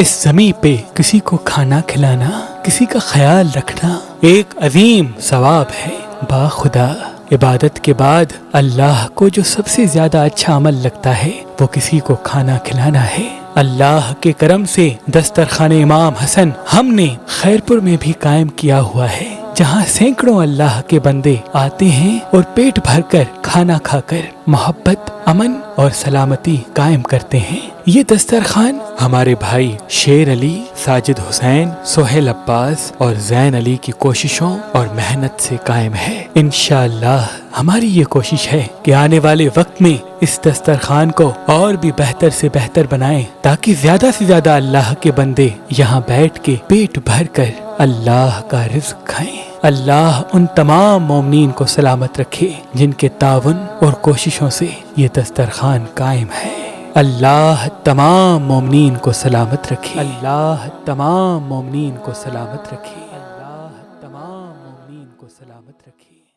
اس زمین پہ کسی کو کھانا کھلانا، کسی کا خیال رکھنا ایک عظیم ثواب ہے۔ باخدا عبادت کے بعد اللہ کو جو سب سے زیادہ اچھا عمل لگتا ہے وہ کسی کو کھانا کھلانا ہے۔ اللہ کے کرم سے دسترخوان امام حسن ہم نے خیرپور میں بھی قائم کیا ہوا ہے، جہاں سینکڑوں اللہ کے بندے آتے ہیں اور پیٹ بھر کر کھانا کھا کر محبت، امن اور سلامتی قائم کرتے ہیں۔ یہ دسترخوان ہمارے بھائی شیر علی، ساجد حسین، سہیل عباس اور زین علی کی کوششوں اور محنت سے قائم ہے۔ انشاءاللہ ہماری یہ کوشش ہے کہ آنے والے وقت میں اس دسترخوان کو اور بھی بہتر سے بہتر بنائیں، تاکہ زیادہ سے زیادہ اللہ کے بندے یہاں بیٹھ کے پیٹ بھر کر اللہ کا رزق کھائیں۔ اللہ ان تمام مومنین کو سلامت رکھے جن کے تعاون اور کوششوں سے یہ دسترخوان قائم ہے۔ اللہ تمام مومنین کو سلامت رکھے۔ اللہ تمام مومنین کو سلامت رکھے۔ اللہ تمام مومنین کو سلامت رکھے۔